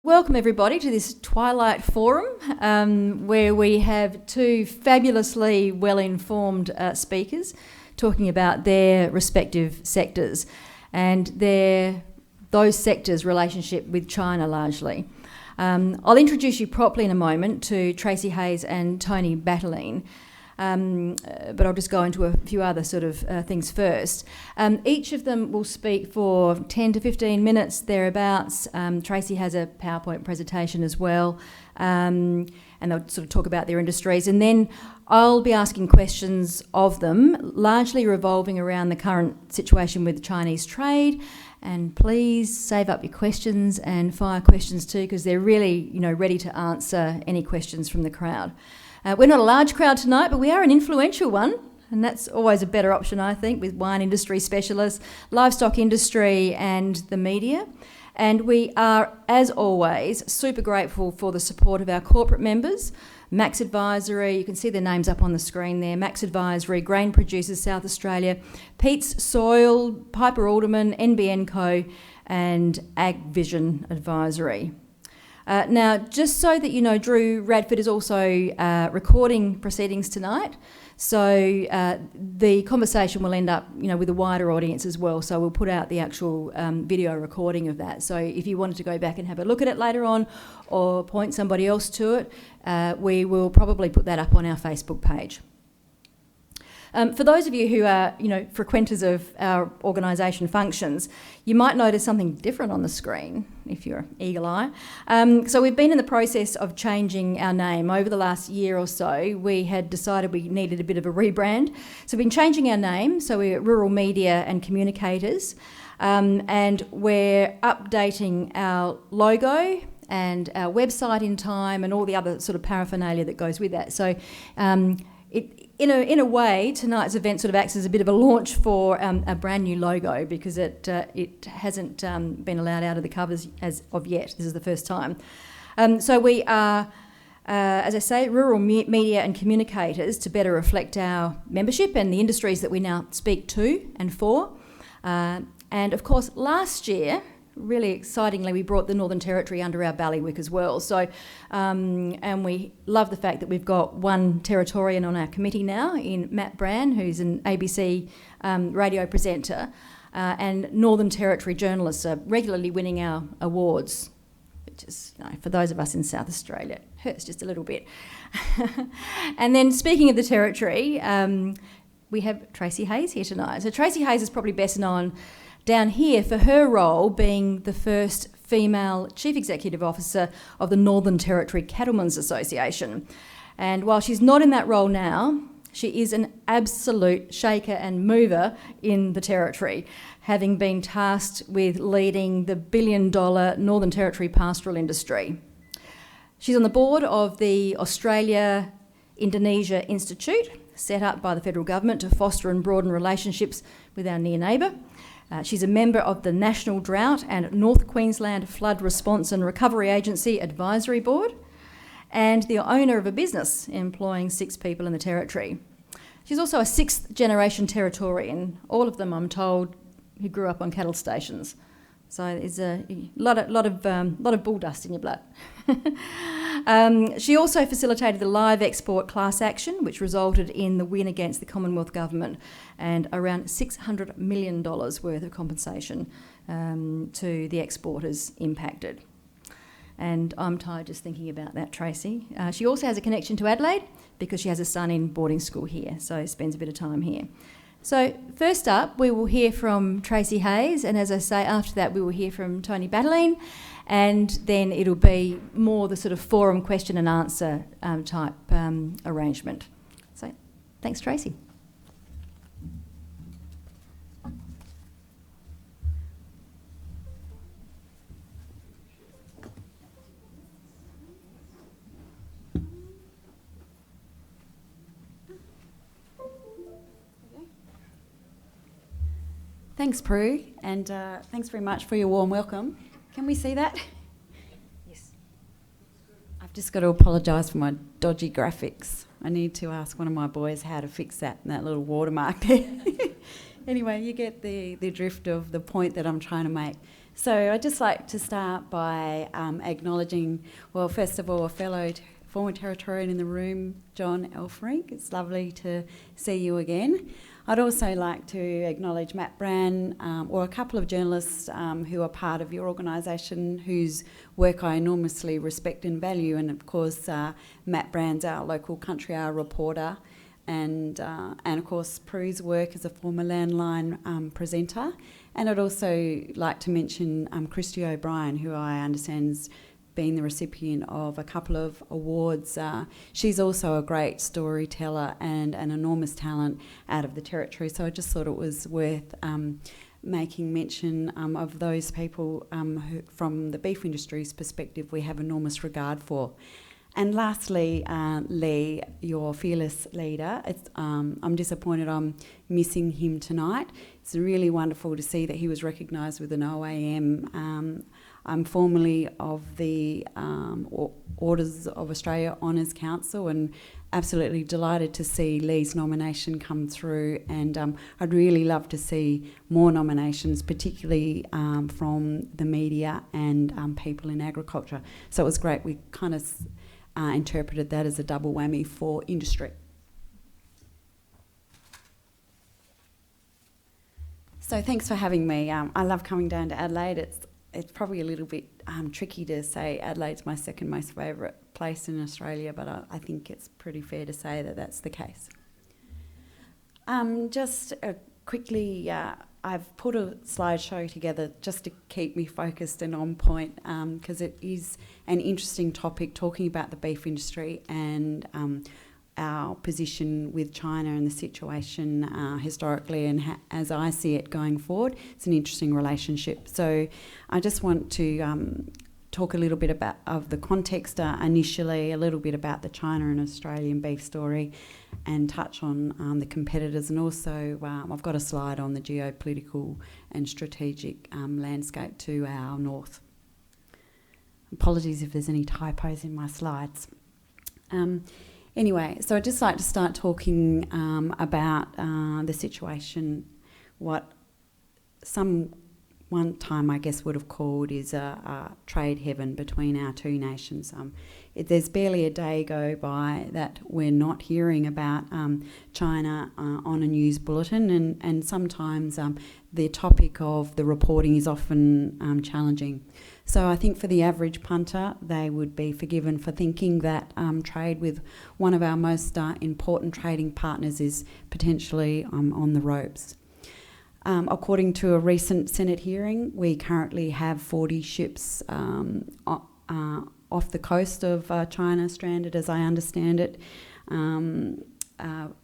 Welcome everybody to this Twilight Forum where we have two fabulously well-informed speakers talking about their respective sectors and those sectors' relationship with China largely. I'll introduce you properly in a moment to Tracey Hayes and Tony Battaglene, but I'll just go into a few other sort of things first. Each of them will speak for 10 to 15 minutes thereabouts. Tracey has a PowerPoint presentation as well, and they'll sort of talk about their industries, and then I'll be asking questions of them, largely revolving around the current situation with Chinese trade. And please save up your questions and fire questions too, because they're really, ready to answer any questions from the crowd. We're not a large crowd tonight, but we are an influential one, and that's always a better option, I think, with wine industry specialists, livestock industry and the media. And we are, as always, super grateful for the support of our corporate members, Max Advisory, you can see their names up on the screen there, Max Advisory, Grain Producers South Australia, Pete's Soil, Piper Alderman, NBN Co and Ag Vision Advisory. Now, just so that you know, Drew Radford is also recording proceedings tonight, so the conversation will end up, with a wider audience as well. So we'll put out the actual video recording of that. So if you wanted to go back and have a look at it later on, or point somebody else to it, we will probably put that up on our Facebook page. For those of you who are, frequenters of our organisation functions, you might notice something different on the screen, if you're eagle eye. So we've been in the process of changing our name. Over the last year or so, we had decided we needed a bit of a rebrand. So we've been changing our name, so we're Rural Media and Communicators, and we're updating our logo and our website in time and all the other sort of paraphernalia that goes with that. So in a way, tonight's event sort of acts as a bit of a launch for a brand new logo, because it hasn't been allowed out of the covers as of yet. This is the first time. So we are, as I say, Rural Media and Communicators to better reflect our membership and the industries that we now speak to and for. And of course, last year, really excitingly, we brought the Northern Territory under our bailiwick as well. So, and we love the fact that we've got one Territorian on our committee now in Matt Brand, who's an ABC radio presenter, and Northern Territory journalists are regularly winning our awards, which is, for those of us in South Australia, it hurts just a little bit. And then speaking of the Territory, we have Tracey Hayes here tonight. So Tracey Hayes is probably best known down here for her role being the first female Chief Executive Officer of the Northern Territory Cattlemen's Association. And while she's not in that role now, she is an absolute shaker and mover in the Territory, having been tasked with leading the billion-dollar Northern Territory pastoral industry. She's on the board of the Australia-Indonesia Institute, set up by the federal government to foster and broaden relationships with our near neighbour. She's a member of the National Drought and North Queensland Flood Response and Recovery Agency Advisory Board, and the owner of a business employing 6 people in the Territory. She's also a 6th generation Territorian, all of them, I'm told, who grew up on cattle stations. So there's a lot of bull dust in your blood. She also facilitated the live export class action, which resulted in the win against the Commonwealth Government and around $600 million worth of compensation to the exporters impacted. And I'm tired just thinking about that, Tracey. She also has a connection to Adelaide because she has a son in boarding school here, so spends a bit of time here. So first up, we will hear from Tracey Hayes, and as I say, after that we will hear from Tony Battaglene, and then it'll be more the sort of forum question and answer type arrangement. So thanks, Tracey. Thanks, Prue, and thanks very much for your warm welcome. Can we see that? Yes. I've just got to apologise for my dodgy graphics. I need to ask one of my boys how to fix that little watermark there. Anyway, you get the drift of the point that I'm trying to make. So I'd just like to start by acknowledging, well, first of all, a fellow former Territorian in the room, John Elfrink. It's lovely to see you again. I'd also like to acknowledge Matt Brand, or a couple of journalists who are part of your organisation, whose work I enormously respect and value. And of course, Matt Brand's our local Country Hour reporter, and of course Prue's work as a former Landline presenter. And I'd also like to mention Christy O'Brien, who I understand has been the recipient of a couple of awards. She's also a great storyteller and an enormous talent out of the Territory. So I just thought it was worth making mention of those people who, from the beef industry's perspective, we have enormous regard for. And lastly, Lee, your fearless leader, I'm disappointed I'm missing him tonight. It's really wonderful to see that he was recognised with an OAM. I'm formerly of the Orders of Australia Honours Council, and absolutely delighted to see Lee's nomination come through, and I'd really love to see more nominations, particularly from the media and people in agriculture. So it was great. We kind of interpreted that as a double whammy for industry. So thanks for having me. I love coming down to Adelaide. It's probably a little bit tricky to say Adelaide's my second most favourite place in Australia, but I think it's pretty fair to say that that's the case. Just quickly, I've put a slideshow together just to keep me focused and on point, because it is an interesting topic, talking about the beef industry and our position with China and the situation historically and as I see it going forward. It's an interesting relationship. So I just want to talk a little bit about of the context initially, a little bit about the China and Australian beef story, and touch on the competitors, and also I've got a slide on the geopolitical and strategic landscape to our north. Apologies if there's any typos in my slides. Anyway, so I'd just like to start talking about the situation, what one time I guess would have called is a trade heaven between our two nations. There's barely a day go by that we're not hearing about China on a news bulletin, and sometimes the topic of the reporting is often challenging. So I think for the average punter, they would be forgiven for thinking that trade with one of our most important trading partners is potentially on the ropes. According to a recent Senate hearing, we currently have 40 ships off the coast of China, stranded as I understand it,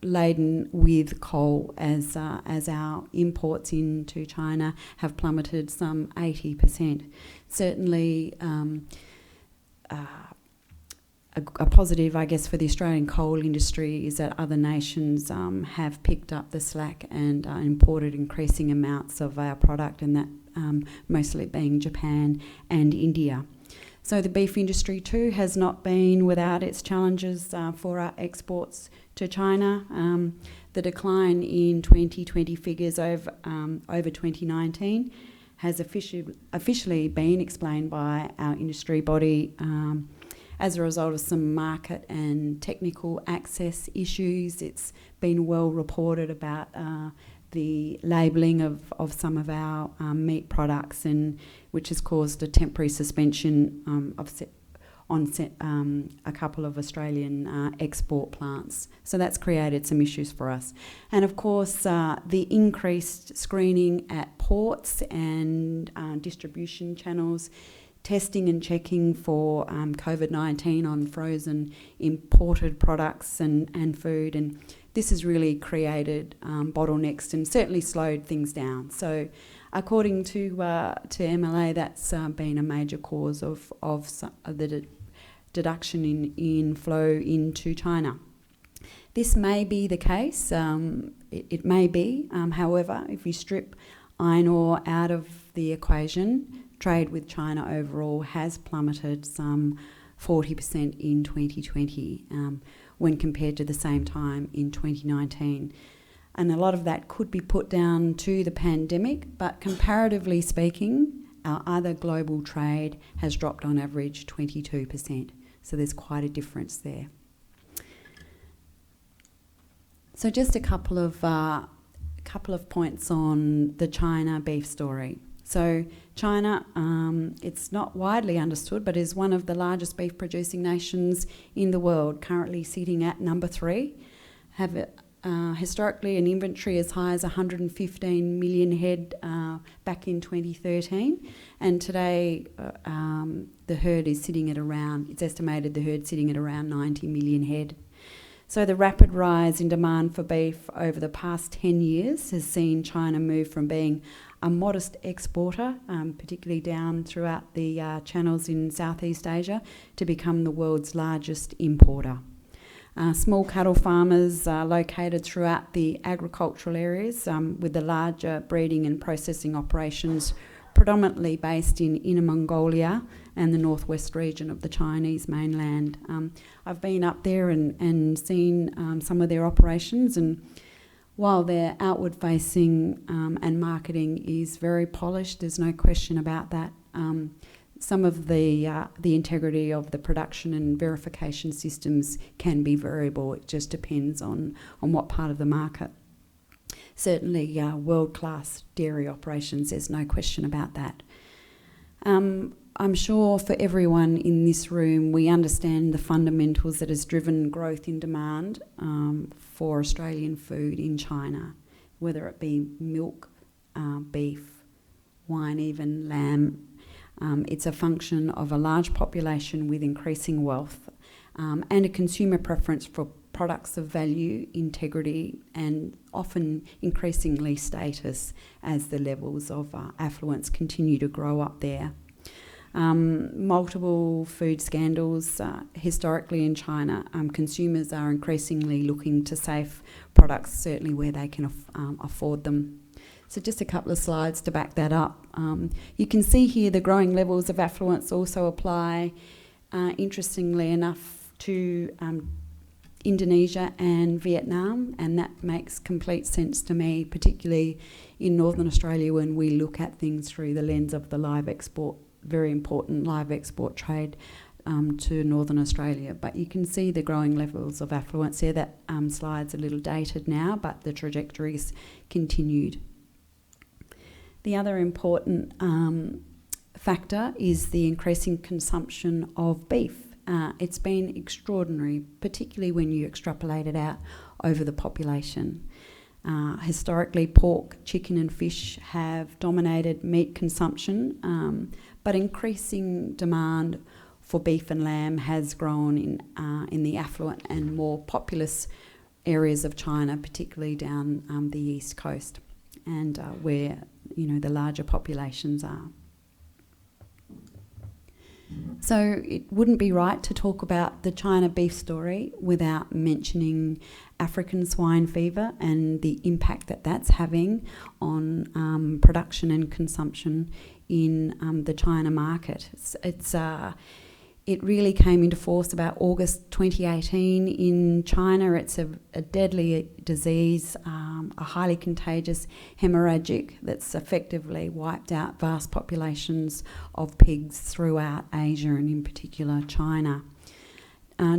laden with coal as our imports into China have plummeted some 80%. Certainly a positive, I guess, for the Australian coal industry is that other nations have picked up the slack and imported increasing amounts of our product, and that mostly being Japan and India. So the beef industry too has not been without its challenges for our exports to China. The decline in 2020 figures over 2019 has officially been explained by our industry body as a result of some market and technical access issues. It's been well reported about the labelling of some of our meat products, and which has caused a temporary suspension on a couple of Australian export plants. So that's created some issues for us. And of course, the increased screening at ports and distribution channels, testing and checking for COVID-19 on frozen imported products and food, and this has really created bottlenecks and certainly slowed things down. So according to MLA, that's been a major cause of the deduction in flow into China. This may be the case, it may be, however, if you strip iron ore out of the equation, trade with China overall has plummeted some 40% in 2020 when compared to the same time in 2019. And a lot of that could be put down to the pandemic, but comparatively speaking, our other global trade has dropped on average 22%. So there's quite a difference there. So just a couple of points on the China beef story. So China, it's not widely understood, but is one of the largest beef producing nations in the world, currently sitting at number 3. Have historically an inventory as high as 115 million head back in 2013, and today the herd is sitting at around, it's estimated the herd sitting at around 90 million head. So the rapid rise in demand for beef over the past 10 years has seen China move from being a modest exporter, particularly down throughout the channels in Southeast Asia, to become the world's largest importer. Small cattle farmers are located throughout the agricultural areas, with the larger breeding and processing operations predominantly based in Inner Mongolia and the northwest region of the Chinese mainland. I've been up there and seen some of their operations, and while their outward facing and marketing is very polished, there's no question about that. Some of the integrity of the production and verification systems can be variable. It just depends on what part of the market. Certainly world-class dairy operations, there's no question about that. I'm sure for everyone in this room, we understand the fundamentals that has driven growth in demand for Australian food in China, whether it be milk, beef, wine, even lamb. It's a function of a large population with increasing wealth and a consumer preference for products of value, integrity, and often increasingly status as the levels of affluence continue to grow up there. Multiple food scandals historically in China. Consumers are increasingly looking to safe products, certainly where they can afford them. So just a couple of slides to back that up. You can see here the growing levels of affluence also apply, interestingly enough, to Indonesia and Vietnam, and that makes complete sense to me, particularly in Northern Australia when we look at things through the lens of the live export, very important live export trade to Northern Australia. But you can see the growing levels of affluence there. That slide's a little dated now, but the trajectory's continued. The other important factor is the increasing consumption of beef. It's been extraordinary, particularly when you extrapolate it out over the population. Historically, pork, chicken and fish have dominated meat consumption, but increasing demand for beef and lamb has grown in the affluent and more populous areas of China, particularly down the east coast, and where the larger populations are. So it wouldn't be right to talk about the China beef story without mentioning African swine fever and the impact that that's having on production and consumption in the China market. It really came into force about August 2018 in China. It's a deadly disease, a highly contagious hemorrhagic that's effectively wiped out vast populations of pigs throughout Asia and in particular China.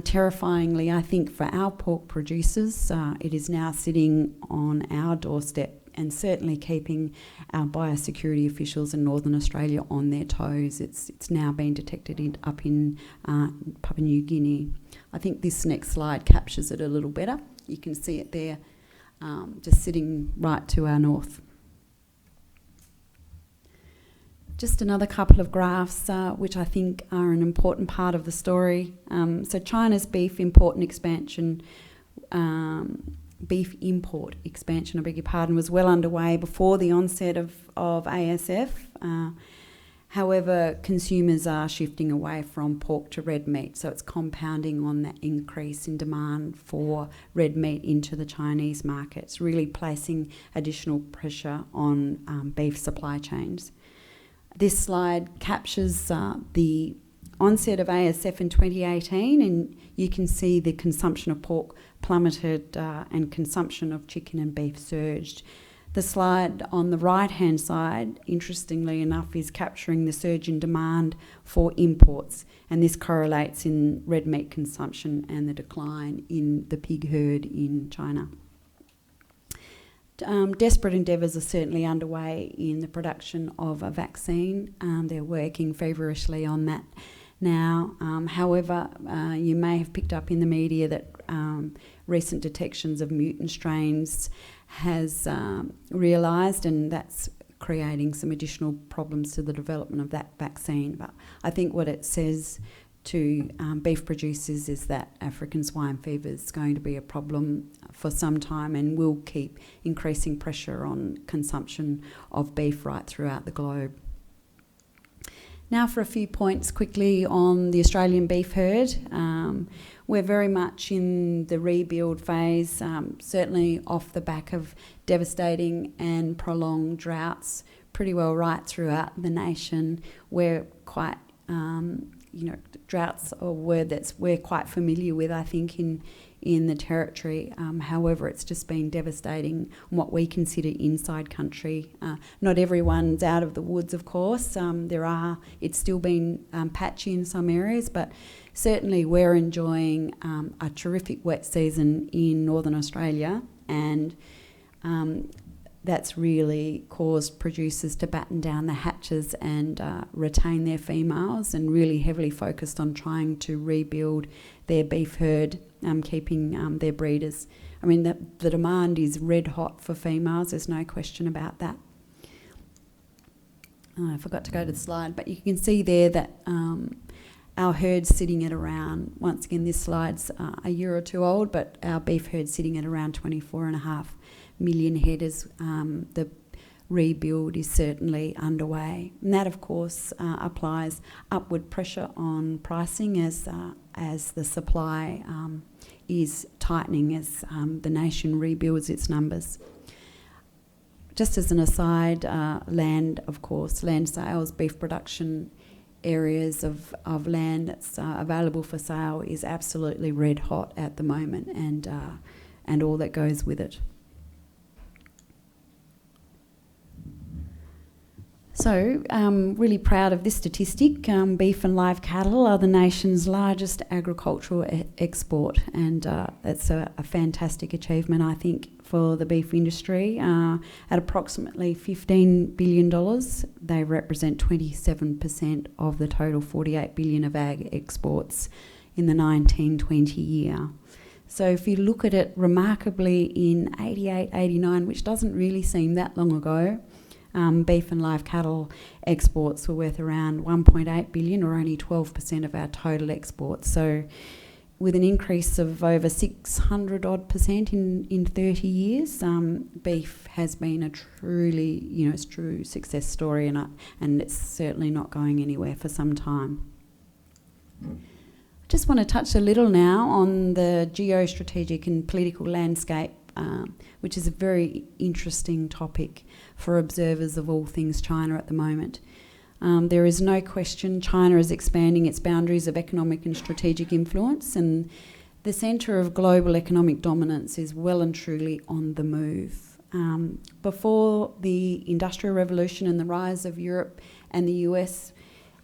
Terrifyingly, I think for our pork producers, it is now sitting on our doorstep and certainly keeping our biosecurity officials in Northern Australia on their toes. It's now been detected up in Papua New Guinea. I think this next slide captures it a little better. You can see it there, just sitting right to our north. Just another couple of graphs which I think are an important part of the story. So China's beef import expansion, was well underway before the onset of ASF. However, consumers are shifting away from pork to red meat, so it's compounding on that increase in demand for red meat into the Chinese markets, really placing additional pressure on beef supply chains. This slide captures the onset of ASF in 2018, and you can see the consumption of pork plummeted and consumption of chicken and beef surged. The slide on the right-hand side, interestingly enough, is capturing the surge in demand for imports, and this correlates in red meat consumption and the decline in the pig herd in China. Desperate endeavours are certainly underway in the production of a vaccine. They're working feverishly on that now. However, you may have picked up in the media that recent detections of mutant strains has realised, and that's creating some additional problems to the development of that vaccine. But I think what it says to beef producers is that African swine fever is going to be a problem for some time and will keep increasing pressure on consumption of beef right throughout the globe. Now for a few points quickly on the Australian beef herd. We're very much in the rebuild phase, certainly off the back of devastating and prolonged droughts pretty well right throughout the nation. We're quite, droughts are a word that we're quite familiar with, I think, in the territory. However, it's just been devastating in what we consider inside country. Not everyone's out of the woods, of course. It's still been patchy in some areas, but certainly we're enjoying a terrific wet season in Northern Australia, and that's really caused producers to batten down the hatches and retain their females, and really heavily focused on trying to rebuild their beef herd, keeping their breeders. I mean, the demand is red hot for females, there's no question about that. I forgot to go to the slide, but you can see there that our herd's sitting at around, once again this slide's a year or two old, but our beef herd's sitting at around 24.5 million headers. The rebuild is certainly underway, and that of course applies upward pressure on pricing as the supply is tightening as the nation rebuilds its numbers. Just as an aside, land sales, beef production areas of land that's available for sale is absolutely red hot at the moment, and all that goes with it. So, really proud of this statistic. Beef and live cattle are the nation's largest agricultural export, and that's a fantastic achievement, I think, for the beef industry. At approximately $15 billion, they represent 27% of the total $48 billion of ag exports in the 1920 year. So if you look at it remarkably in 88, 89, which doesn't really seem that long ago, beef and live cattle exports were worth around 1.8 billion, or only 12% of our total exports. So with an increase of over 600 odd % in 30 years, beef has been a truly, true success story, and it's certainly not going anywhere for some time. I just want to touch a little now on the geostrategic and political landscape, which is a very interesting topic for observers of all things China at the moment. There is no question China is expanding its boundaries of economic and strategic influence, and the centre of global economic dominance is well and truly on the move. Before the Industrial Revolution and the rise of Europe and the US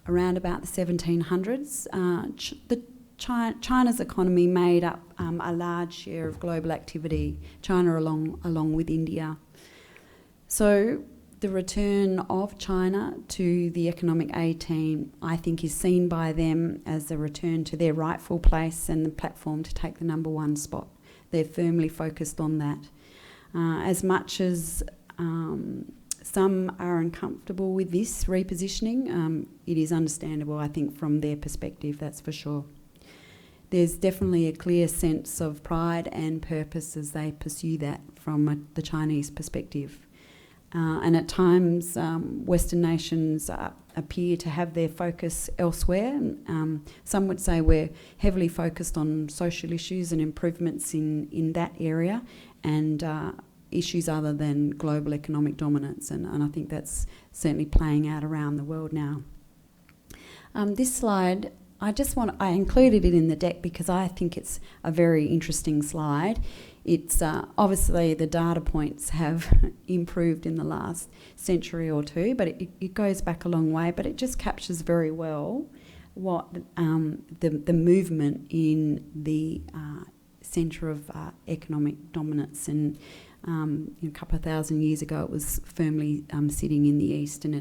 around about the 1700s, China's economy made up a large share of global activity, China along with India. So the return of China to the economic A team, I think, is seen by them as a return to their rightful place and the platform to take the number one spot. They're firmly focused on that. As much as some are uncomfortable with this repositioning, it is understandable, I think, from their perspective, that's for sure. There's definitely a clear sense of pride and purpose as they pursue that from the Chinese perspective. And at times, Western nations appear to have their focus elsewhere. Some would say we're heavily focused on social issues and improvements in that area, and issues other than global economic dominance. And I think that's certainly playing out around the world now. This slide I included it in the deck because I think it's a very interesting slide. It's obviously the data points have improved in the last century or two, but it goes back a long way. But it just captures very well what the movement in the centre of economic dominance. And a couple of thousand years ago, it was firmly sitting in the east, and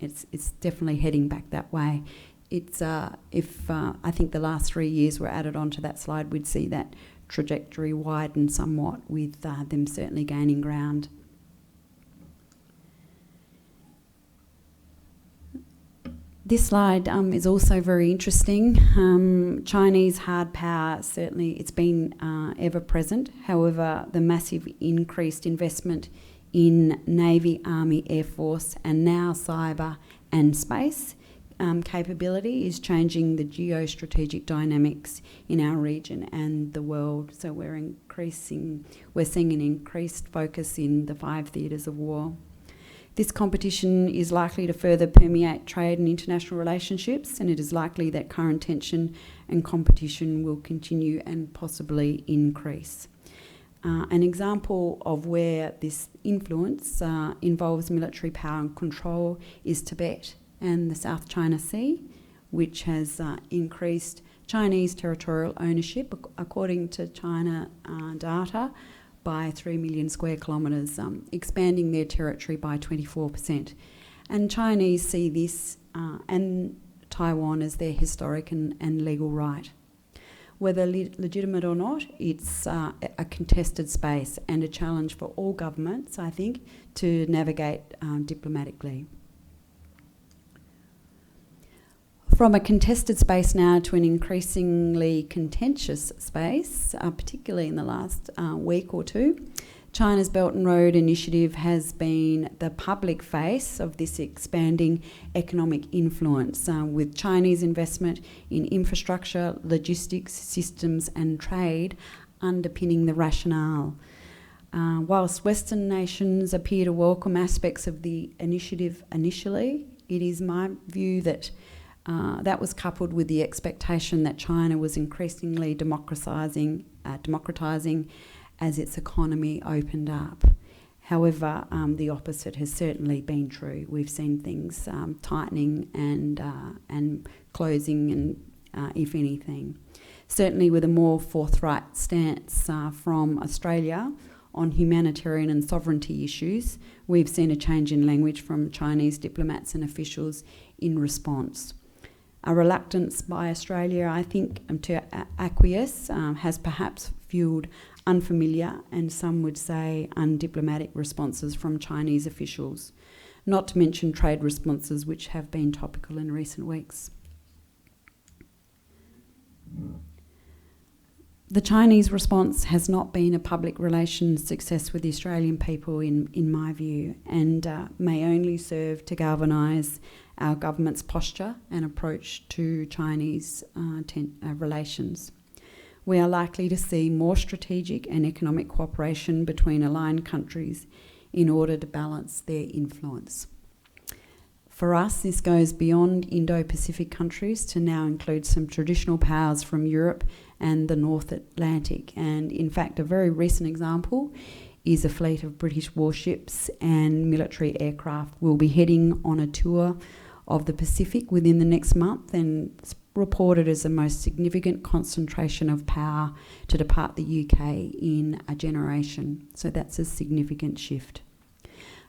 it's definitely heading back that way. It's if I think the last 3 years were added onto that slide, we'd see that trajectory widen somewhat, with them certainly gaining ground. This slide is also very interesting. Chinese hard power, certainly it's been ever present. However, the massive increased investment in Navy, Army, Air Force, and now cyber and space capability is changing the geostrategic dynamics in our region and the world. So we're seeing an increased focus in the 5 theatres of war. This competition is likely to further permeate trade and international relationships, and it is likely that current tension and competition will continue and possibly increase. An example of where this influence involves military power and control is Tibet and the South China Sea, which has increased Chinese territorial ownership, according to China data, by 3 million square kilometres, expanding their territory by 24%. And Chinese see this and Taiwan as their historic and legal right. Whether legitimate or not, it's a contested space and a challenge for all governments, I think, to navigate diplomatically. From a contested space now to an increasingly contentious space, particularly in the last week or two, China's Belt and Road Initiative has been the public face of this expanding economic influence, with Chinese investment in infrastructure, logistics, systems and trade underpinning the rationale. Whilst Western nations appear to welcome aspects of the initiative initially, it is my view that that was coupled with the expectation that China was increasingly democratising as its economy opened up. However, the opposite has certainly been true. We've seen things tightening and closing, and if anything, certainly with a more forthright stance from Australia on humanitarian and sovereignty issues, we've seen a change in language from Chinese diplomats and officials in response. A reluctance by Australia, I think, to acquiesce has perhaps fuelled unfamiliar and some would say undiplomatic responses from Chinese officials, not to mention trade responses which have been topical in recent weeks. The Chinese response has not been a public relations success with the Australian people, in my view, and may only serve to galvanise our government's posture and approach to Chinese relations. We are likely to see more strategic and economic cooperation between aligned countries in order to balance their influence. For us, this goes beyond Indo-Pacific countries to now include some traditional powers from Europe and the North Atlantic. And in fact, a very recent example is a fleet of British warships and military aircraft will be heading on a tour of the Pacific within the next month, and it's reported as the most significant concentration of power to depart the UK in a generation. So that's a significant shift.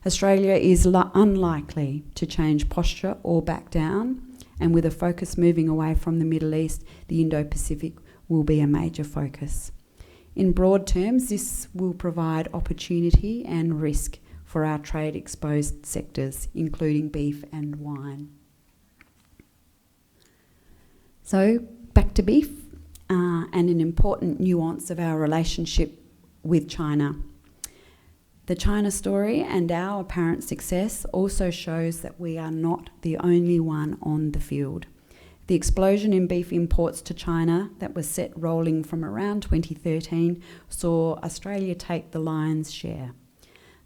Australia is unlikely to change posture or back down, and with a focus moving away from the Middle East, the Indo-Pacific will be a major focus. In broad terms, this will provide opportunity and risk for our trade-exposed sectors, including beef and wine. So, back to beef, and an important nuance of our relationship with China. The China story and our apparent success also shows that we are not the only one on the field. The explosion in beef imports to China that was set rolling from around 2013 saw Australia take the lion's share.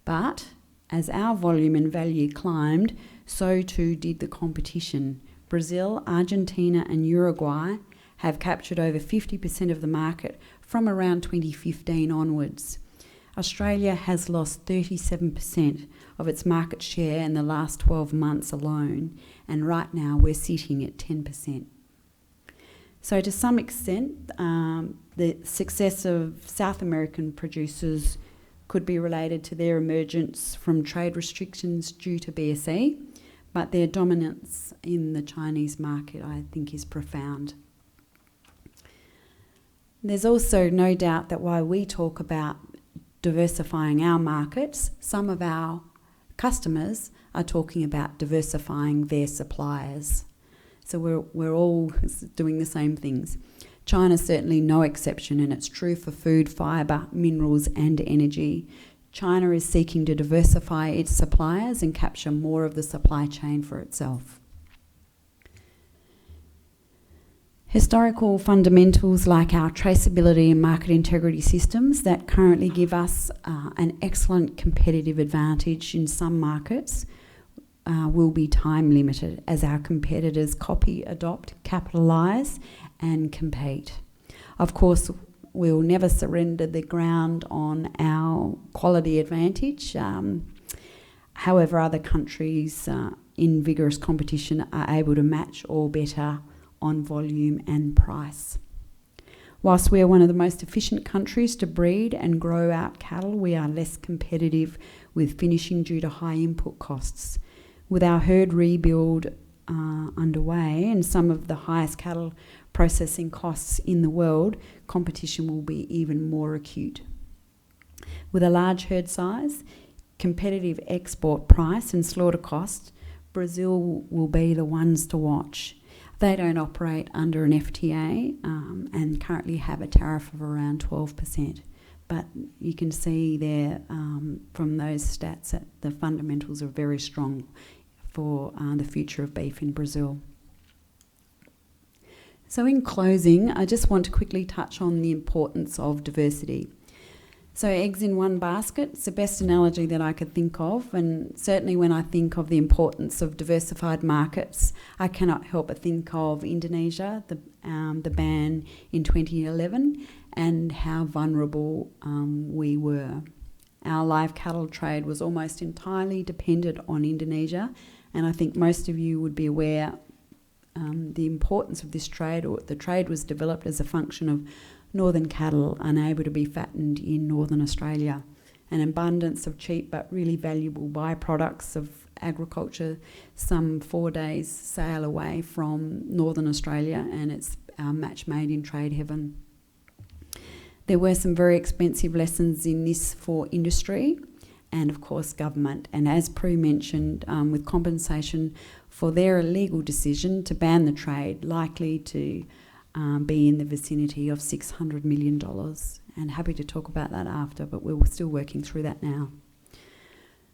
But as our volume and value climbed, so too did the competition Brazil, Argentina and Uruguay have captured over 50% of the market from around 2015 onwards. Australia has lost 37% of its market share in the last 12 months alone, and right now we're sitting at 10%. So to some extent, the success of South American producers could be related to their emergence from trade restrictions due to BSE, but their dominance in the Chinese market, I think, is profound. There's also no doubt that while we talk about diversifying our markets, some of our customers are talking about diversifying their suppliers. So we're all doing the same things. China's certainly no exception, and it's true for food, fibre, minerals and energy. China is seeking to diversify its suppliers and capture more of the supply chain for itself. Historical fundamentals like our traceability and market integrity systems that currently give us an excellent competitive advantage in some markets will be time limited as our competitors copy, adopt, capitalise and compete. Of course, we'll never surrender the ground on our quality advantage. However, other countries in vigorous competition are able to match or better on volume and price. Whilst we are one of the most efficient countries to breed and grow out cattle, we are less competitive with finishing due to high input costs. With our herd rebuild underway and some of the highest cattle processing costs in the world, competition will be even more acute. With a large herd size, competitive export price and slaughter costs, Brazil will be the ones to watch. They don't operate under an FTA and currently have a tariff of around 12%. But you can see there from those stats that the fundamentals are very strong for the future of beef in Brazil. So in closing, I just want to quickly touch on the importance of diversity. So eggs in one basket, it's the best analogy that I could think of, and certainly when I think of the importance of diversified markets, I cannot help but think of Indonesia, the ban in 2011, and how vulnerable we were. Our live cattle trade was almost entirely dependent on Indonesia, and I think most of you would be aware the importance of this trade, or the trade was developed as a function of northern cattle unable to be fattened in northern Australia. An abundance of cheap but really valuable byproducts of agriculture, some 4 days sail away from northern Australia, and it's our match made in trade heaven. There were some very expensive lessons in this for industry and of course government, and as Prue mentioned, with compensation for their illegal decision to ban the trade, likely to be in the vicinity of $600 million. And happy to talk about that after, but we're still working through that now.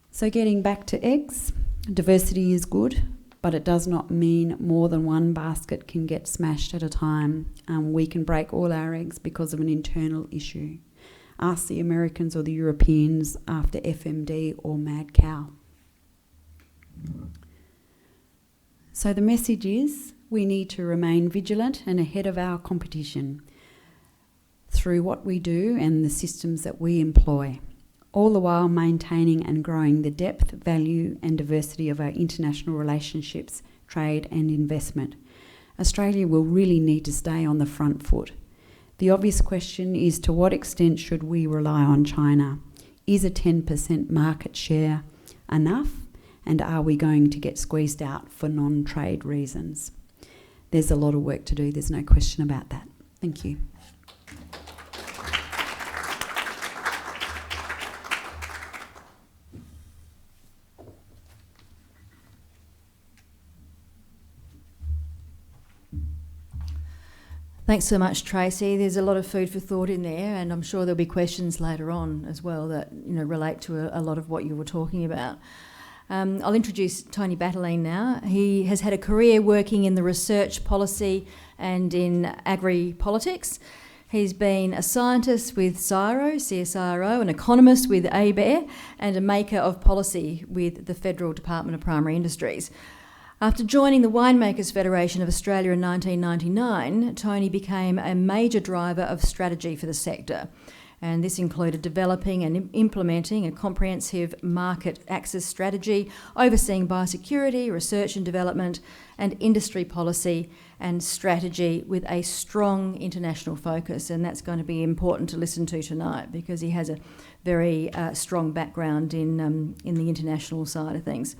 So getting back to eggs, diversity is good, but it does not mean more than one basket can get smashed at a time. We can break all our eggs because of an internal issue. Ask the Americans or the Europeans after FMD or mad cow. So the message is, we need to remain vigilant and ahead of our competition through what we do and the systems that we employ, all the while maintaining and growing the depth, value and diversity of our international relationships, trade and investment. Australia will really need to stay on the front foot. The obvious question is, to what extent should we rely on China? Is a 10% market share enough? And are we going to get squeezed out for non-trade reasons? There's a lot of work to do, there's no question about that. Thank you. Thanks so much, Tracey. There's a lot of food for thought in there, and I'm sure there'll be questions later on as well that relate to a lot of what you were talking about. I'll introduce Tony Battaglene now. He has had a career working in the research policy and in agri-politics. He's been a scientist with CSIRO, an economist with ABARE, and a maker of policy with the Federal Department of Primary Industries. After joining the Winemakers Federation of Australia in 1999, Tony became a major driver of strategy for the sector. And this included developing and implementing a comprehensive market access strategy, overseeing biosecurity, research and development, and industry policy and strategy with a strong international focus. And that's going to be important to listen to tonight because he has a very strong background in the international side of things.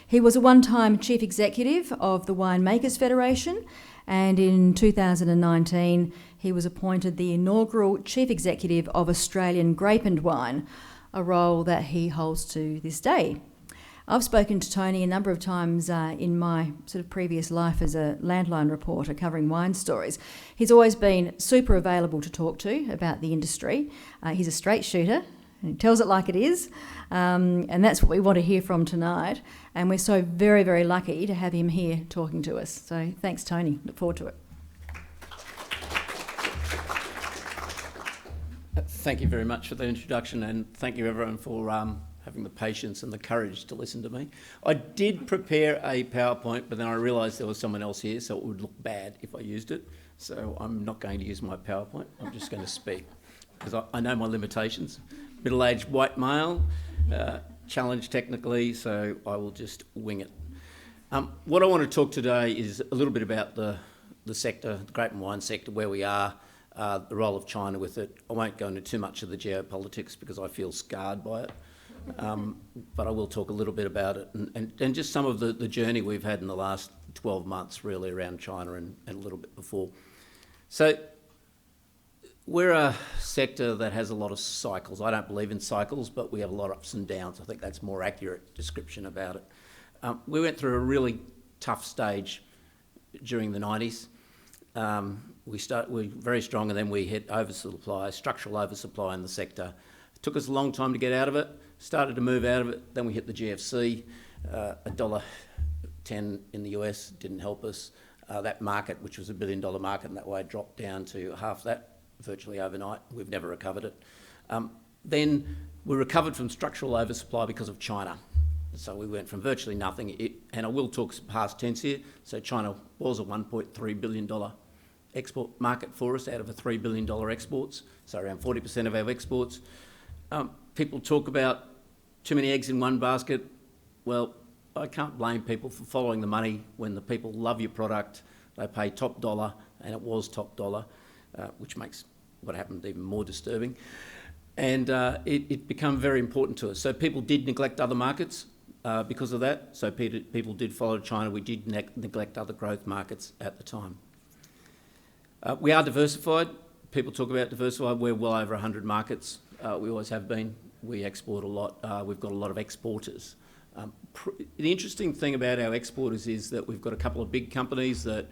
He was a one-time chief executive of the Winemakers Federation, and in 2019 he was appointed the inaugural chief executive of Australian Grape and Wine, a role that he holds to this day. I've spoken to Tony a number of times in my sort of previous life as a landline reporter covering wine stories. He's always been super available to talk to about the industry. He's a straight shooter. He tells it like it is, and that's what we want to hear from tonight. And we're so very, very lucky to have him here talking to us. So thanks, Tony. Look forward to it. Thank you very much for the introduction, and thank you everyone for having the patience and the courage to listen to me. I did prepare a PowerPoint, but then I realised there was someone else here, so it would look bad if I used it. So I'm not going to use my PowerPoint. I'm just going to speak because I know my limitations. Middle-aged white male, challenged technically, so I will just wing it. What I want to talk today is a little bit about the sector, the grape and wine sector, where we are, the role of China with it. I won't go into too much of the geopolitics because I feel scarred by it, but I will talk a little bit about it and just some of the journey we've had in the last 12 months really around China and a little bit before. So we're a sector that has a lot of cycles. I don't believe in cycles, but we have a lot of ups and downs. I think that's a more accurate description about it. We went through a really tough stage during the 90s. We were very strong, and then we hit oversupply, structural oversupply in the sector. It took us a long time to get out of it, started to move out of it, then we hit the GFC, $1.10 in the US didn't help us. That market, which was $1 billion market, and that way dropped down to half that virtually overnight. We've never recovered it. Then we recovered from structural oversupply because of China. So we went from virtually nothing, and I will talk past tense here, so China was a $1.3 billion export market for us out of a $3 billion exports, so around 40% of our exports. People talk about too many eggs in one basket. Well, I can't blame people for following the money when the people love your product, they pay top dollar, and it was top dollar, which makes what happened even more disturbing. And it became very important to us. So people did neglect other markets because of that. So people did follow China. We did neglect other growth markets at the time. We are diversified. People talk about diversified. We're well over 100 markets. We always have been. We export a lot. We've got a lot of exporters. The interesting thing about our exporters is that we've got a couple of big companies that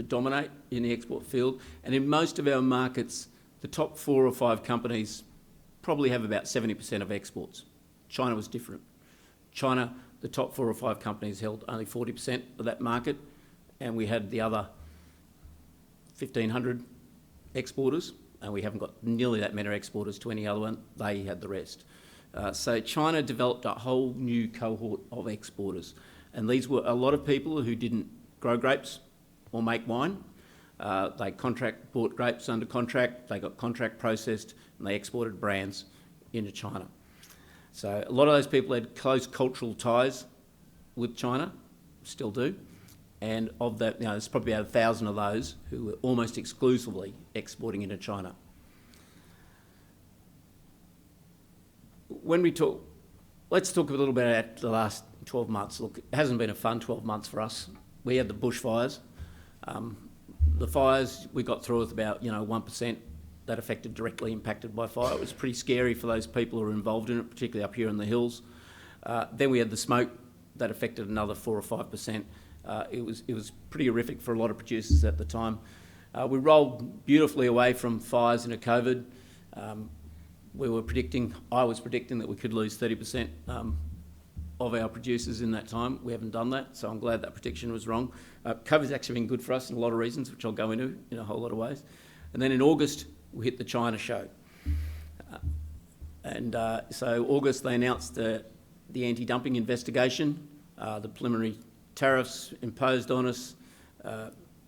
dominate in the export field, and in most of our markets, the top 4 or 5 companies probably have about 70% of exports. China was different. China, the top 4 or 5 companies held only 40% of that market, and we had the other 1,500 exporters, and we haven't got nearly that many exporters to any other one. They had the rest. So China developed a whole new cohort of exporters, and these were a lot of people who didn't grow grapes or make wine. They bought grapes under contract, they got contract processed, and they exported brands into China. So a lot of those people had close cultural ties with China, still do, and of that, there's probably about 1,000 of those who were almost exclusively exporting into China. Let's talk a little bit about the last 12 months. Look, it hasn't been a fun 12 months for us. We had the bushfires. The fires, we got through with about 1% that directly impacted by fire. It was pretty scary for those people who were involved in it, particularly up here in the hills. Then we had the smoke that affected another 4 or 5%. It was pretty horrific for a lot of producers at the time. We rolled beautifully away from fires into COVID. I was predicting that we could lose 30% of our producers in that time. We haven't done that, so I'm glad that prediction was wrong. COVID's actually been good for us in a lot of reasons, which I'll go into in a whole lot of ways. And then in August, we hit the China show. So August, they announced the anti-dumping investigation. The preliminary tariffs imposed on us,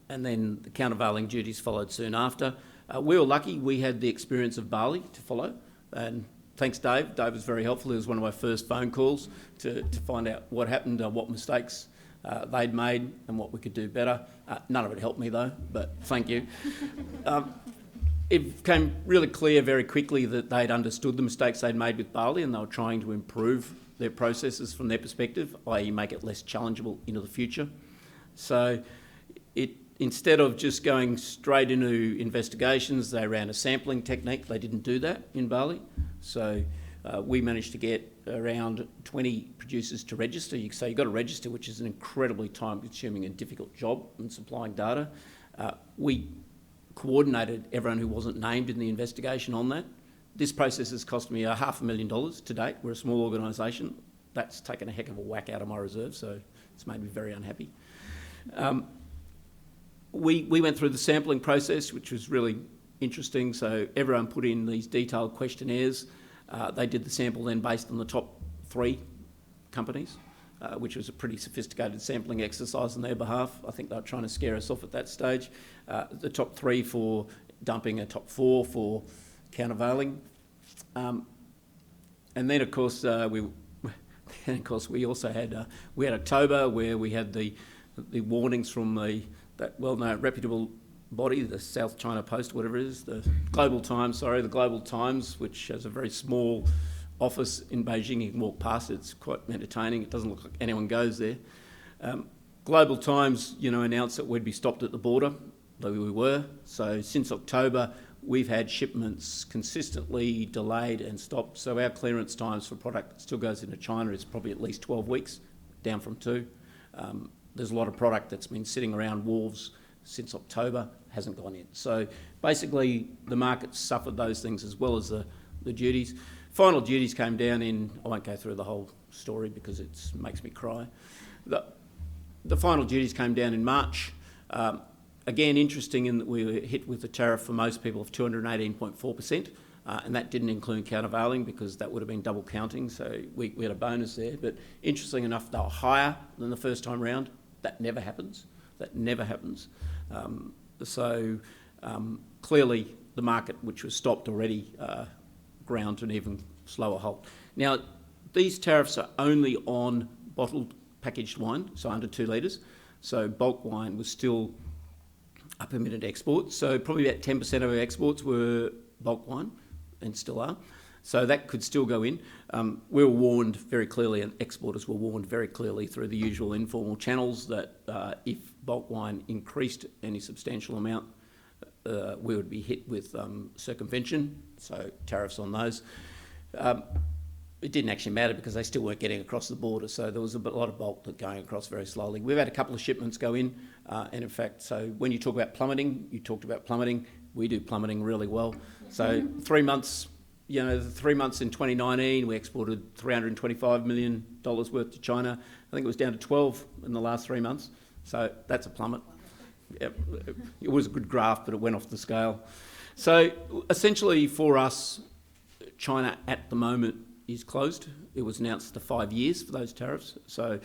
and then the countervailing duties followed soon after. We were lucky, we had the experience of barley to follow, and thanks Dave. Dave was very helpful. It was one of my first phone calls to find out what happened, what mistakes they'd made and what we could do better. None of it helped me though, but thank you. It became really clear very quickly that they'd understood the mistakes they'd made with barley, and they were trying to improve their processes from their perspective, i.e. make it less challengeable into the future. So instead of just going straight into investigations, they ran a sampling technique. They didn't do that in barley. So we managed to get around 20 producers to register. So you've got to register, which is an incredibly time-consuming and difficult job in supplying data. We coordinated everyone who wasn't named in the investigation on that. This process has cost me $500,000 to date. We're a small organisation. That's taken a heck of a whack out of my reserve, so it's made me very unhappy. We went through the sampling process, which was really interesting. So everyone put in these detailed questionnaires. They did the sample then based on the top 3 companies, which was a pretty sophisticated sampling exercise on their behalf. I think they were trying to scare us off at that stage. The top 3 for dumping, a top 4 for countervailing. And then of course we also had October, where we had the warnings from that well-known reputable body, the South China Post, whatever it is, the Global Times, which has a very small office in Beijing. You can walk past it, it's quite entertaining. It doesn't look like anyone goes there. Global Times, announced that we'd be stopped at the border, though we were. So since October, we've had shipments consistently delayed and stopped. So our clearance times for product that still goes into China is probably at least 12 weeks, down from 2. There's a lot of product that's been sitting around wharves since October, hasn't gone in. So basically the market suffered those things as well as the duties. Final duties came down I won't go through the whole story because it makes me cry. The final duties came down in March. Again, interesting in that we were hit with a tariff for most people of 218.4%, and that didn't include countervailing because that would have been double counting, so we had a bonus there. But interesting enough, they were higher than the first time round. That never happens. Clearly the market, which was stopped already, ground to an even slower halt. Now, these tariffs are only on bottled packaged wine, so under 2 litres. So bulk wine was still a permitted export. So probably about 10% of our exports were bulk wine, and still are. So that could still go in. We were warned very clearly, and exporters were warned very clearly through the usual informal channels that if bulk wine increased any substantial amount, we would be hit with circumvention, so tariffs on those. It didn't actually matter because they still weren't getting across the border, so there was a lot of bulk that going across very slowly. We've had a couple of shipments go in, and in fact, so when you talk about plummeting, you talked about plummeting, we do plummeting really well. So 3 months, the 3 months in 2019, we exported $325 million worth to China. I think it was down to 12 in the last 3 months, so that's a plummet. Yep. It was a good graph, but it went off the scale. So essentially for us, China at the moment is closed. It was announced to 5 years for those tariffs. So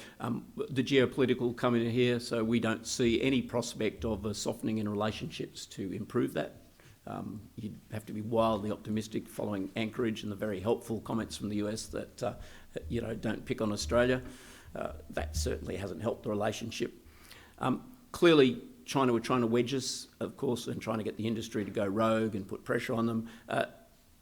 the geopolitical come in here, so we don't see any prospect of a softening in relationships to improve that. You'd have to be wildly optimistic following Anchorage and the very helpful comments from the US that, don't pick on Australia. That certainly hasn't helped the relationship. Clearly, China were trying to wedge us, of course, and trying to get the industry to go rogue and put pressure on them.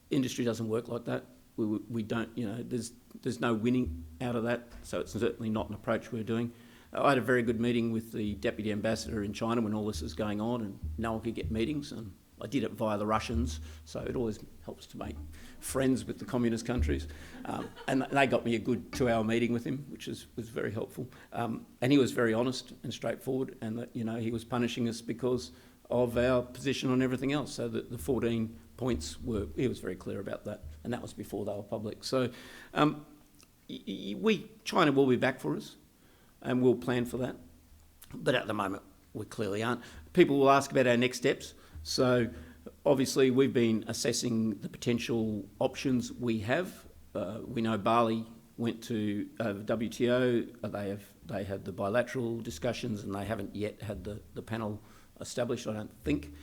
Industry doesn't work like that. We don't, there's no winning out of that, so it's certainly not an approach we're doing. I had a very good meeting with the Deputy Ambassador in China when all this was going on, and no one could get meetings, and I did it via the Russians, so it always helps to make friends with the communist countries. And they got me a good 2-hour meeting with him, which was very helpful. And he was very honest and straightforward, and that, he was punishing us because of our position on everything else. So that the 14 points he was very clear about that, and that was before they were public. So China will be back for us, and we'll plan for that. But at the moment, we clearly aren't. People will ask about our next steps. So obviously we've been assessing the potential options we have. We know barley went to WTO. They had the bilateral discussions, and they haven't yet had the panel established, I don't think.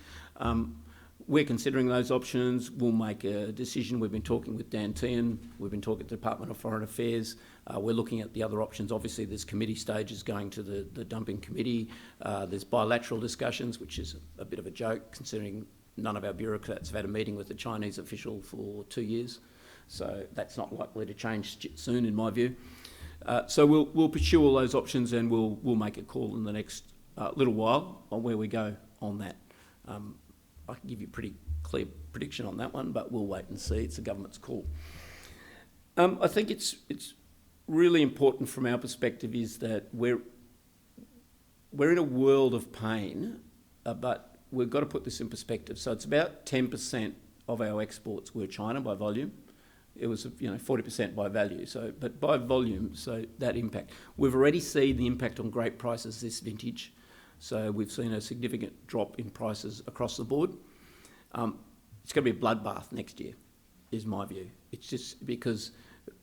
We're considering those options. We'll make a decision. We've been talking with Dan Tehan. We've been talking to the Department of Foreign Affairs. We're looking at the other options. Obviously, there's committee stages going to the dumping committee. There's bilateral discussions, which is a bit of a joke, considering none of our bureaucrats have had a meeting with the Chinese official for 2 years. So that's not likely to change soon, in my view. So we'll pursue all those options, and we'll make a call in the next little while on where we go on that. I can give you a pretty clear prediction on that one, but we'll wait and see. It's the government's call. I think it's really important from our perspective is that we're in a world of pain, but we've got to put this in perspective. So it's about 10% of our exports were China by volume. It was 40% by value. So, but by volume, so that impact. We've already seen the impact on grape prices this vintage. So we've seen a significant drop in prices across the board. It's going to be a bloodbath next year, is my view. It's just because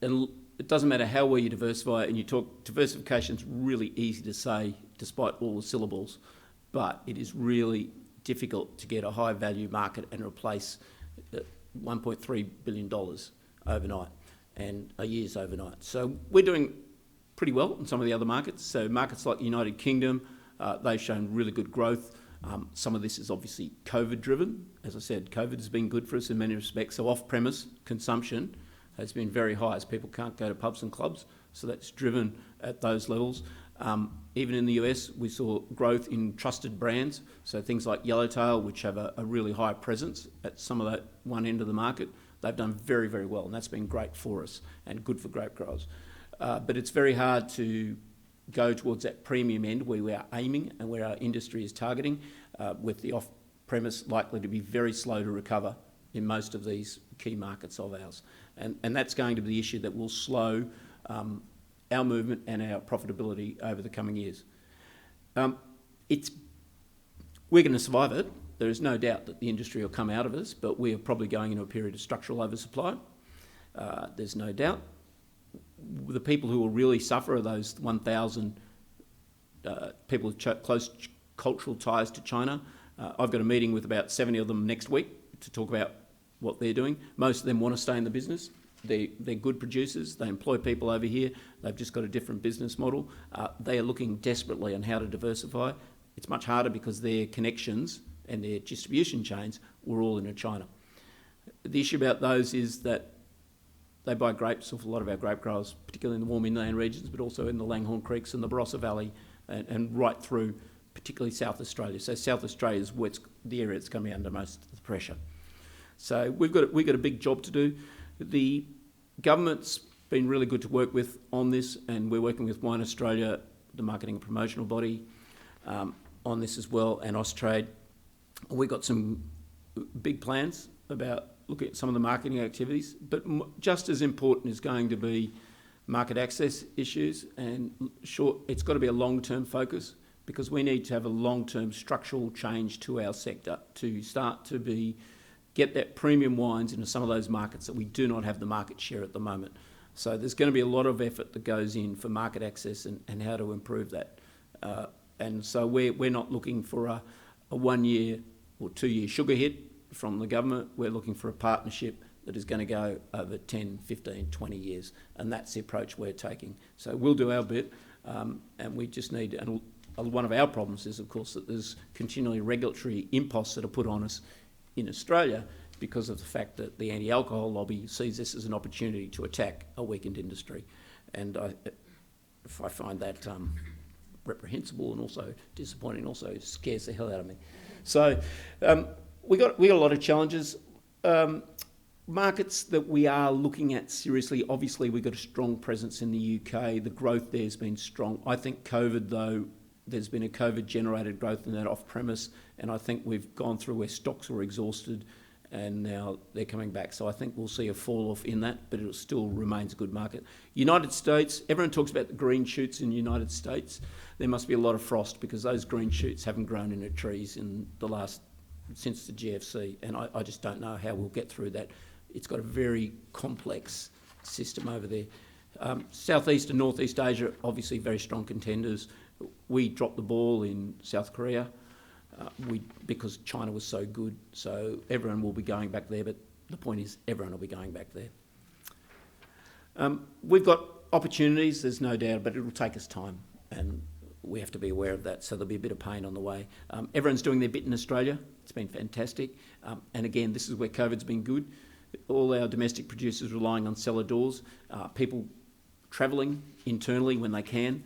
it doesn't matter how well you diversify, and you talk, diversification's really easy to say despite all the syllables, but it is really difficult to get a high value market and replace $1.3 billion overnight and a year's overnight. So we're doing pretty well in some of the other markets. So markets like the United Kingdom, they've shown really good growth. Some of this is obviously COVID driven. As I said, COVID has been good for us in many respects. So off-premise consumption has been very high as people can't go to pubs and clubs. So that's driven at those levels. Even in the US, we saw growth in trusted brands. So things like Yellowtail, which have a really high presence at some of that one end of the market, they've done very, very well. And that's been great for us and good for grape growers. But it's very hard to go towards that premium end where we are aiming and where our industry is targeting, with the off-premise likely to be very slow to recover in most of these key markets of ours. And that's going to be the issue that will slow our movement and our profitability over the coming years. We're going to survive it. There is no doubt that the industry will come out of us, but we are probably going into a period of structural oversupply. There's no doubt. The people who will really suffer are those 1,000 people with close cultural ties to China. I've got a meeting with about 70 of them next week to talk about what they're doing. Most of them want to stay in the business. They're good producers. They employ people over here. They've just got a different business model. They are looking desperately on how to diversify. It's much harder because their connections and their distribution chains were all in China. The issue about those is that they buy grapes off a lot of our grape growers, particularly in the warm inland regions, but also in the Langhorne Creeks and the Barossa Valley and right through, particularly South Australia. So South Australia is the area that's coming under most of the pressure. So we've got a big job to do. The government's been really good to work with on this, and we're working with Wine Australia, the marketing and promotional body, on this as well, and Austrade. We've got some big plans about looking at some of the marketing activities, but just as important is going to be market access issues, and it's got to be a long-term focus, because we need to have a long-term structural change to our sector to start to get that premium wines into some of those markets that we do not have the market share at the moment. So there's going to be a lot of effort that goes in for market access and how to improve that. And so we're not looking for a 1 year or 2 year sugar hit from the government. We're looking for a partnership that is going to go over 10, 15, 20 years. And that's the approach we're taking. So we'll do our bit, and we just need... And one of our problems is, of course, that there's continually regulatory imposts that are put on us in Australia because of the fact that the anti-alcohol lobby sees this as an opportunity to attack a weakened industry. And I find that reprehensible and also disappointing, also scares the hell out of me. So we got a lot of challenges. Markets that we are looking at seriously, obviously we've got a strong presence in the UK. The growth there has been strong. I think COVID, though, there's been a COVID-generated growth in that off-premise, and I think we've gone through where stocks were exhausted and now they're coming back. So I think we'll see a fall-off in that, but it still remains a good market. United States, everyone talks about the green shoots in the United States. There must be a lot of frost because those green shoots haven't grown into trees since the GFC, and I just don't know how we'll get through that. It's got a very complex system over there. Southeast and Northeast Asia, obviously very strong contenders. We dropped the ball in South Korea because China was so good. So everyone will be going back there, but the point is everyone will be going back there. We've got opportunities, there's no doubt, but it will take us time, and we have to be aware of that, so there'll be a bit of pain on the way. Everyone's doing their bit in Australia. It's been fantastic. And again, this is where COVID's been good. All our domestic producers relying on cellar doors, people travelling internally when they can.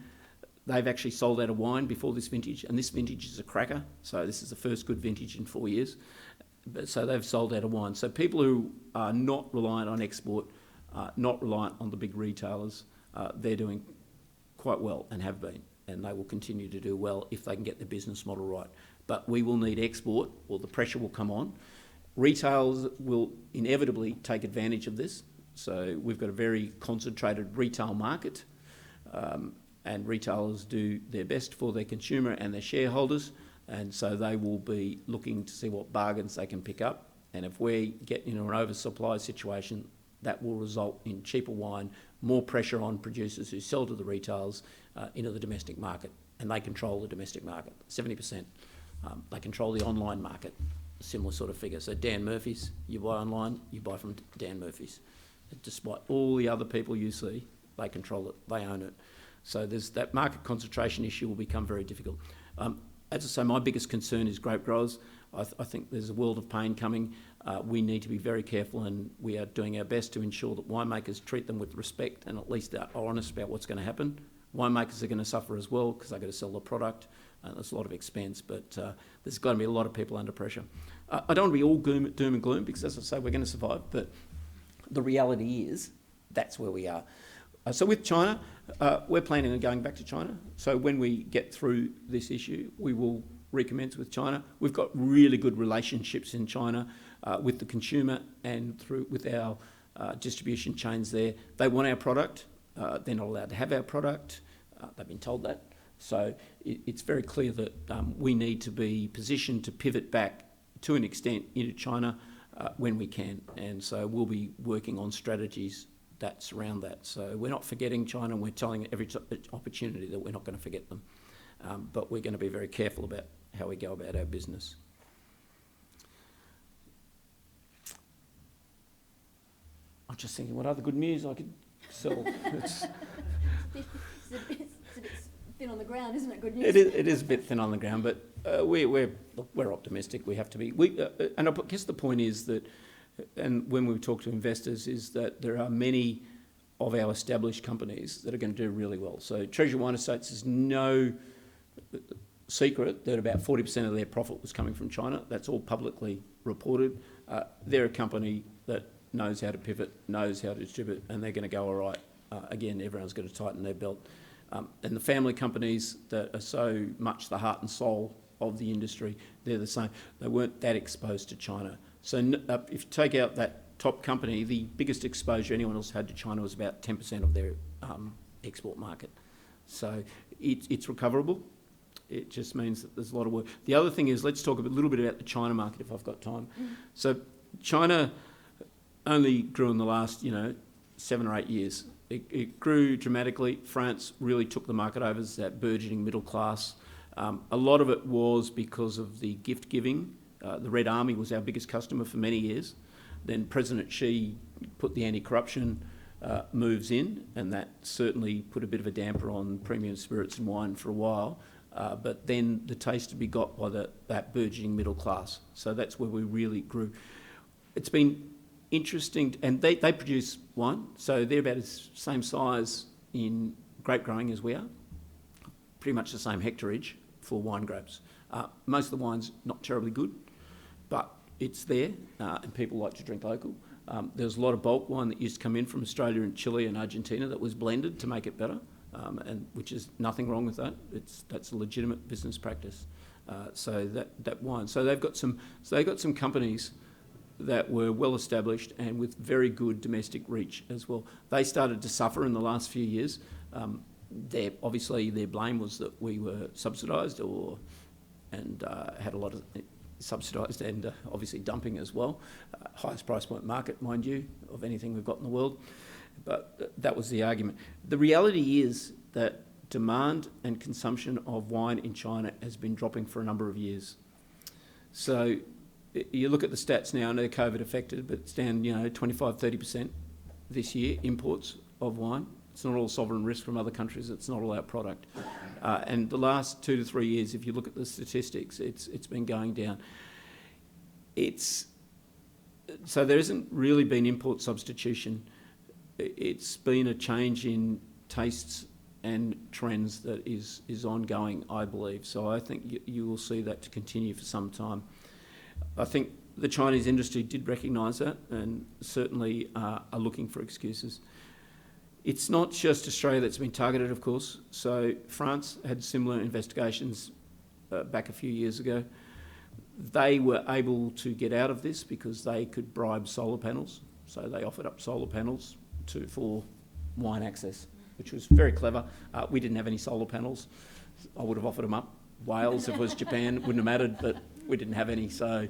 They've actually sold out of wine before this vintage, and this vintage is a cracker. So this is the first good vintage in 4 years. So they've sold out of wine. So people who are not reliant on export, not reliant on the big retailers, they're doing quite well and have been, and they will continue to do well if they can get the business model right. But we will need export, or the pressure will come on. Retailers will inevitably take advantage of this. So we've got a very concentrated retail market, and retailers do their best for their consumer and their shareholders, and so they will be looking to see what bargains they can pick up. And if we get into an oversupply situation, that will result in cheaper wine, more pressure on producers who sell to the retailers into the domestic market, and they control the domestic market, 70%. They control the online market, a similar sort of figure. So Dan Murphy's, you buy online, you buy from Dan Murphy's. Despite all the other people you see, they control it, they own it. So there's that market concentration issue will become very difficult. As I say, my biggest concern is grape growers. I think there's a world of pain coming. We need to be very careful, and we are doing our best to ensure that winemakers treat them with respect and at least are honest about what's going to happen. Winemakers are going to suffer as well because they've got to sell the product. There's a lot of expense, but there's going to be a lot of people under pressure. I don't want to be all doom and gloom because, as I say, we're going to survive, but the reality is that's where we are. So with China, we're planning on going back to China. So when we get through this issue, we will recommence with China. We've got really good relationships in China with the consumer and with our distribution chains there. They want our product. They're not allowed to have our product. They've been told that. So it's very clear that we need to be positioned to pivot back to an extent into China when we can. And so we'll be working on strategies that surround that. So we're not forgetting China, and we're telling every opportunity that we're not going to forget them. But we're going to be very careful about how we go about our business. I'm just thinking what other good news I could sell. It's a bit thin on the ground, isn't it? Good news. It is a bit thin on the ground, but we're optimistic. We have to be. And I guess the point is that, and when we talk to investors, is that there are many of our established companies that are going to do really well. So Treasury Wine Estates is no secret that about 40% of their profit was coming from China. That's all publicly reported. They're a company that knows how to pivot, knows how to distribute, and they're going to go all right. Again, everyone's going to tighten their belt. And the family companies that are so much the heart and soul of the industry, they're the same. They weren't that exposed to China. So if you take out that top company, the biggest exposure anyone else had to China was about 10% of their export market. So it's recoverable. It just means that there's a lot of work. The other thing is, let's talk a little bit about the China market if I've got time. So China only grew in the last, 7 or 8 years. It grew dramatically. France really took the market over as that burgeoning middle class. A lot of it was because of the gift giving. The Red Army was our biggest customer for many years. Then President Xi put the anti-corruption moves in, and that certainly put a bit of a damper on premium spirits and wine for a while. But then the taste to be got by that burgeoning middle class. So that's where we really grew. It's been interesting, and they produce wine, so they're about the same size in grape growing as we are. Pretty much the same hectareage for wine grapes. Most of the wine's not terribly good, but it's there, and people like to drink local. There's a lot of bulk wine that used to come in from Australia and Chile and Argentina that was blended to make it better, and which is nothing wrong with that. That's a legitimate business practice. So that wine. So they've got some companies that were well established and with very good domestic reach as well. They started to suffer in the last few years. Obviously their blame was that we were subsidised and had a lot of subsidised and obviously dumping as well. Highest price point market, mind you, of anything we've got in the world. But that was the argument. The reality is that demand and consumption of wine in China has been dropping for a number of years. So you look at the stats now, and they're COVID affected, but it's down, 25, 30% this year, imports of wine. It's not all sovereign risk from other countries, it's not all our product. And the last 2 to 3 years, if you look at the statistics, it's been going down. So there hasn't really been import substitution. It's been a change in tastes and trends that is ongoing, I believe. So I think you will see that to continue for some time. I think the Chinese industry did recognise that and certainly are looking for excuses. It's not just Australia that's been targeted, of course. So France had similar investigations back a few years ago. They were able to get out of this because they could bribe solar panels. So they offered up solar panels for wine access, which was very clever. We didn't have any solar panels. I would have offered them up. Wales, if it was Japan, wouldn't have mattered, but we didn't have any. So,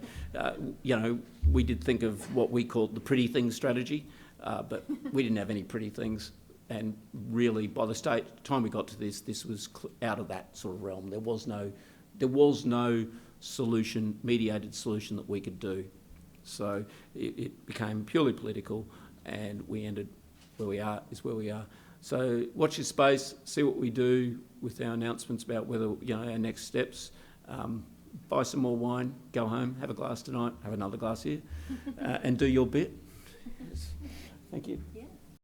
we did think of what we called the pretty things strategy, but we didn't have any pretty things. And really, by the time we got to this was out of that sort of realm. There was no solution, mediated solution that we could do. So it became purely political, and we ended where we are. So watch your space, see what we do with our announcements about whether, our next steps. Buy some more wine, go home, have a glass tonight, have another glass here, and do your bit. Yes. Thank you.